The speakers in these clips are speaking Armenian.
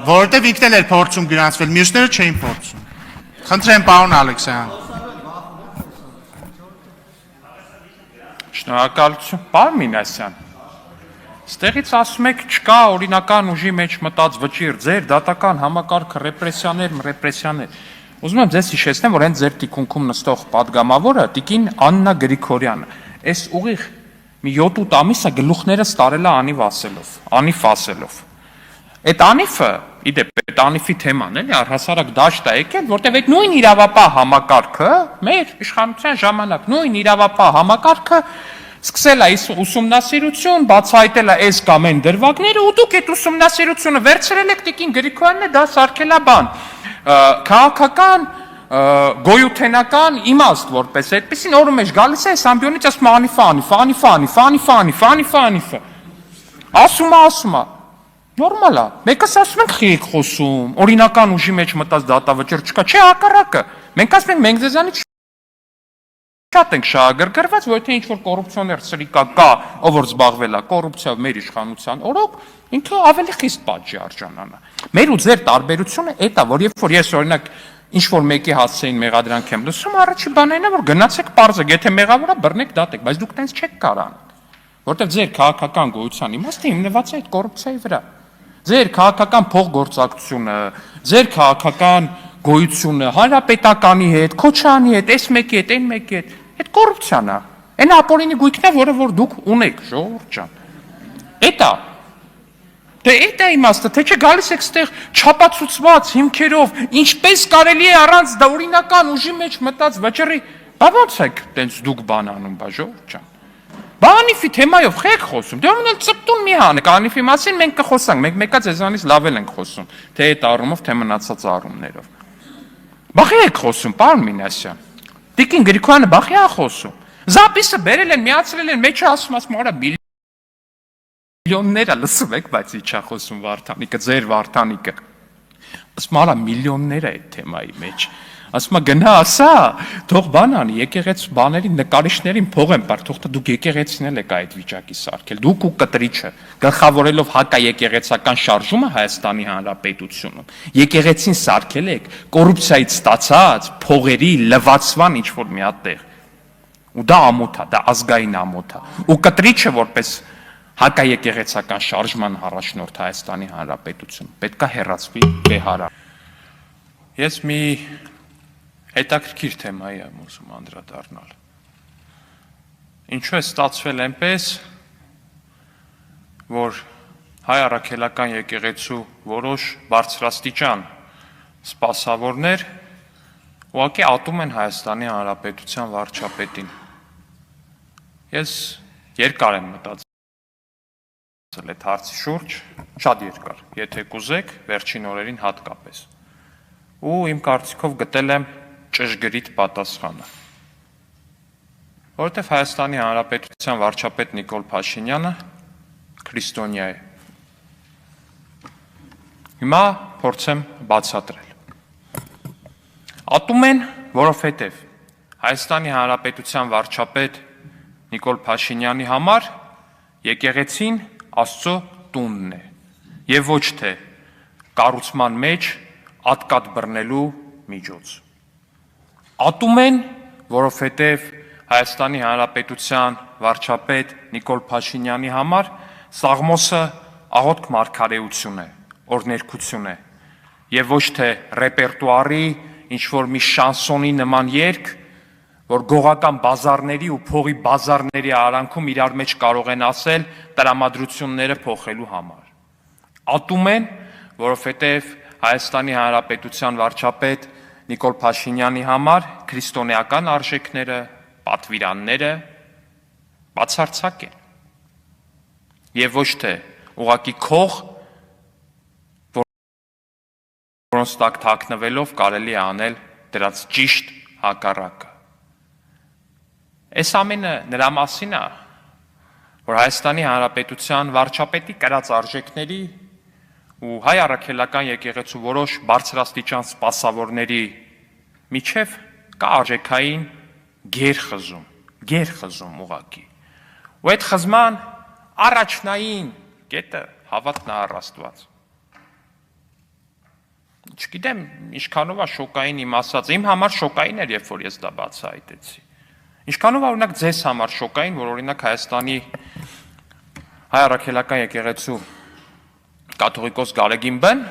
Որովհետև ինքն էլ էր փորձում գրանցվել, մյուսները չէին փորձում։ Խնդրեմ, պարոն Ալեքսյան։ Շնորհակալություն, պարոն Մինասյան։ Ստեղից ասում եք, չկա օրինական ուժի մեջ մտած վճիռ, ձեր դատական համակարգը ռեպրեսիաներ։ Ուզում եմ ձեզ հիշեցնեմ, որ հենց ձեր տիկունքում նստող падգամավորը տիկին Աննա Գրիգորյանը, այս ուղիղ մի 7-8 ամիսը գլուխներս տարել է անիվ ասելով։ Այդ անիվը, իդեպ, այդ անիվի թեման էլի առհասարակ դաշտ է եկել, որտեղ այդ նույն իրավապահ համակարգը, մեր իշխանության ժամանակ նույն իրավապահ համակարգը սկսել է ուսումնասիրություն, բացահայտել է այս կամ այն դրվագները, ու դուք այդ ուսումնասիրությունը վերցրել եք տիկին Գրիգորյանն դա սարքել է բան, քաղաքական, գոյութենական իմաստ որպես այդպեսին օրը մեջ գալիս է այս ամբիոնից ասում անիֆը, ասում է, նորմալ է, մեկս ասում ենք խիղ խոսում, օրինական ուժի մեջ մտած դատավճիռ չկա, չէ հակառակը, մենք ասում ենք մենք ձեզանից շատ ենք շահագրգռված, որ եթե ինչ-որ կոռուպցիոներ սրիկա կա, ով որ զբաղվել է կոռուպցիայով մեր իշխանության օրոք, ինքը ավելի խիստ պատժի արժանանա։ Մեր ու ձեր տարբերությունը էդ է, որ երբ որ ես օրինակ ինչ-որ մեկի հասցեին մեղադրանք եմ լսում, առաջի բանն է, որ գնացեք պարզեք, եթե մեղավոր է, բռնեք դատեք, բայց դուք տենց չեք կարող անել, որտեղ ձեր քաղաքական գոյության իմաստը հիմնված է այդ կոռուպցիայի վրա։ Ձեր քաղաքական փոխգործակցությունը, ձեր քաղաքական գոյությունը հանրապետականի հետ, Քոչարյանի հետ, այս մեկի հետ, այն մեկի հետ, այդ կոռուպցիան է։ Այն ապօրինի գույքն է, որը որ դուք ունեք, ժողովուրդ ջան։ Էդ է։ Դե էդ է իմաստը, թե չէ գալիս եք ստեղ չափածուցված հիմքերով, ինչպես կարելի է առանց դա օրինական ուժի մեջ մտած վճռի, բա ո՞նց եք տենց դուք բան անում, բա ժողովուրդ ջան։ Բա անիֆի թեմայով խեք խոսում, դե ուրեմն ծպտուն մի հանեք, անիֆի մասին մենք կխոսանք, մենք մեկա ձեզանից լավ ենք խոսում, թե այդ առումով, թե մնացած առումներով։ Բախի եք խոսում, պարոն Մինասյան։ Տիկին Գրիգորյանը բախի է խոսում։ Զապիսը բերել են, միացրել են, մեջը ասում, օրա միլիոններ է լսում եք, բայց իջա խոսում Վարդանիկը, ձեր Վարդանիկը։ Ասում արա միլիոններ է այդ թեմայի մեջ։ Ասում գնա ասա, թող բան անի, եկեղեցու բաների նկարիչներին փող են պար, թող դուք եկեղեցին եք այդ վիճակի սարքել, դուք ու կտրիչը, գլխավորելով հակաեկեղեցական շարժումը Հայաստանի Հանրապետությունում, եկեղեցին սարքել եք կոռուպցիայից ստացած փողերի լվացման ինչ-որ մի հատ տեղ, ու դա ամոթ է, դա ազգային ամոթ է, ու կտրիչը որպես հակաեկեղեցական շարժման առաջնորդ Հայաստանի Հանրապետություն, պետք է հեռացվի վեհարա։ Ես մի հետաքրքիր թեմայի եմ ուզում անդրադառնալ։ Ինչու է ստացվել այնպես, որ հայ առաքելական եկեղեցու որոշ բարձրաստիճան սպասավորներ ուղղակի ատում են Հայաստանի Հանրապետության վարչապետին։ Ես երկար եմ մտածել այդ հարցի շուրջ, շատ երկար, եթե կուզեք, վերջին օրերին հատկապես։ Ու իմ կարծիքով գտել եմ ճշգրիտ պատասխանը։ Որովհետև Հայաստանի Հանրապետության վարչապետ Նիկոլ Փաշինյանը քրիստոնյա է։ Հիմա փորձեմ բացատրել։ Ատում են, որովհետև Հայաստանի Հանրապետության վարչապետ Նիկոլ Փաշինյանի համար եկեղեցին Աստծո տունն է, եւ ոչ թե կառուցման մեջ ատկատ բռնելու միջոց։ Ատում են, որովհետև Հայաստանի Հանրապետության վարչապետ Նիկոլ Փաշինյանի համար Սաղմոսը աղոթք մարգարեություն է, օրհներգություն է, եւ ոչ թե ռեպերտուարի ինչ-որ մի շանսոնի նման երգ, որ գողական բազարների ու փողի բազարների արանքում իրար մեջ կարող են ասել տրամադրությունները փոխելու համար։ Ատում են, որովհետև Հայաստանի Հանրապետության վարչապետ Նիկոլ Փաշինյանի համար քրիստոնեական արժեքները, պատվիրանները բացարձակ են։ Եվ ոչ թե ուղղակի քող, որոնց տակ թաքնվելով կարելի է անել դրանց ճիշտ հակառակը։ Այս ամենը նրա մասին է, որ Հայաստանի Հանրապետության վարչապետի կրած արժեքների ու հայ առաքելական եկեղեցու որոշ բարձրաստիճան սպասավորների միջև կա արժեքային գերխզում ուղղակի։ Ու այդ խզման առաջնային կետը հավատն է առ Աստված։ Չգիտեմ, ինչքանով է շոկային իմ ասած, իմ համար շոկային էր, երբ որ ես դա բացահայտեցի։ Ինչքանով է օրինակ ձեզ համար շոկային, որ օրինակ Հայաստանի հայ առաքելական եկեղեցու կաթողիկոս Գարեգին Բեն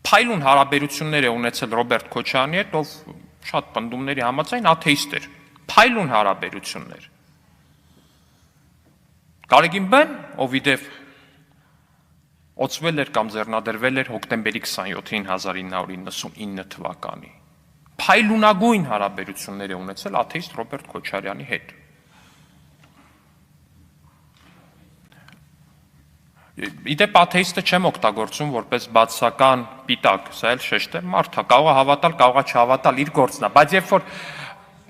փայլուն հարաբերություններ է ունեցել Ռոբերտ Քոչարյանի հետ, ով շատ պնդումների համաձայն աթեիստ էր։ Փայլուն հարաբերություններ։ Գարեգին Բեն, ով իդեպ օծվել էր կամ ձեռնադրվել էր հոկտեմբերի 27-ին 1999 թվականի։ Փայլունագույն հարաբերություններ է ունեցել աթեիստ Ռոբերտ Քոչարյանի հետ։ Իդեպ աթեիստը չեմ օգտագործում որպես բացական պիտակ, սա էլ շեշտ է, մարդ է, կարող է հավատալ, կարող է չհավատալ, իր գործն է, բայց երբ որ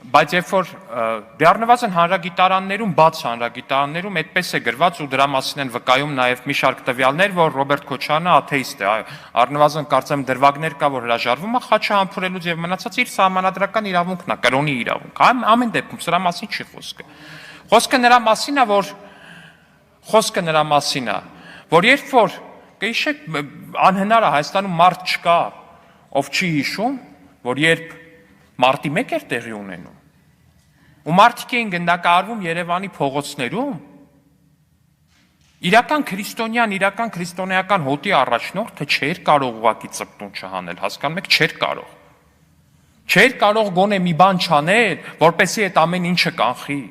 դեռնվազն հանրագիտարաններում, բաց հանրագիտարաններում այդպես է գրված ու դրա մասին են վկայում նաև մի շարք տվյալներ, որ Ռոբերտ Քոչարյանը աթեիստ է, առնվազն կարծեմ դրվագներ կա, որ հրաժարվում է խաչը համբուրելուց եւ մնացած իր սահմանադրական իրավունքն է, կրոնի իրավունք։ Ամեն դեպքում սրա մասին չի խոսքը։ Խոսքը նրա մասին է, որ երբ որ կհիշեք անհնար է Հայաստանում մարդ չկա, ով չի հիշում, որ երբ մարտի 1 էր տեղի ունենում, ու մարդիկ էին գնդակահարվում Երևանի փողոցներում, իրական քրիստոնյան, իրական քրիստոնեական հոտի առաջնորդը չէր կարող ուղղակի ծպտուն չհանել, հասկանում եք, չէր կարող։ Չէր կարող գոնե մի բան չանել, որպեսզի այդ ամեն ինչը կանխի։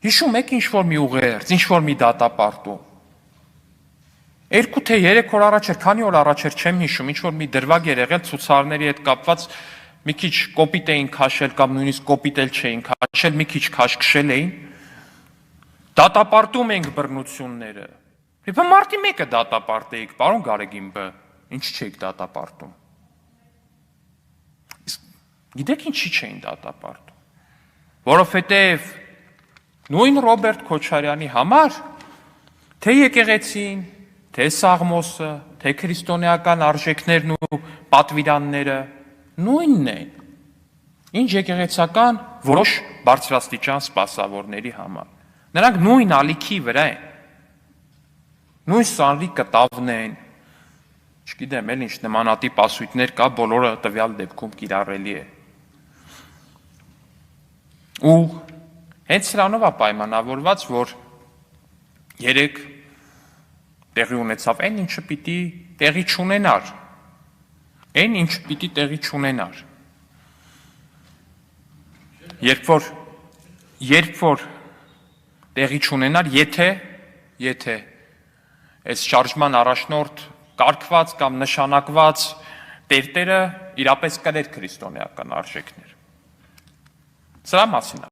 Հիշում եք ինչ-որ մի ուղերձ, ինչ-որ մի դատապարտում։ 2 թե 3 օր առաջ էր, քանի օր առաջ էր, չեմ հիշում, ինչ-որ մի դրվագ էր եղել ցուցարարների հետ կապված, մի քիչ կոպիտ էին քաշել կամ նույնիսկ կոպիտ էլ չէին քաշել, մի քիչ քաշքշել էին։ Դատապարտում ենք բռնությունները։ Իբր մարտի 1-ը դատապարտեիք, պարոն Գարեգին Բ, ինչ չէիք դատապարտում։ Գիտեք ինչի չէին դատապարտում։ Որովհետև նույն Ռոբերտ Քոչարյանի համար թե եկեղեցին, թե Սաղմոսը, թե քրիստոնեական արժեքներն ու պատվիրանները նույնն են, ինչ եկեղեցական որոշ բարձրաստիճան սպասավորների համար։ Նրանք նույն ալիքի վրա են, նույն սանրի կտավն են, չգիտեմ էլ ինչ նմանատիպ ասույթներ կա, բոլորը տվյալ դեպքում կիրառելի է։ Ու հենց սրանով է պայմանավորված, որ երեք տեղի ունեցավ այն ինչը պիտի տեղի չունենար, երբ որ տեղի չունենար, եթե այս շարժման առաջնորդ կարգված կամ նշանակված տերտերը իրապես կրեր քրիստոնեական արժեքներ։ Սրա մասին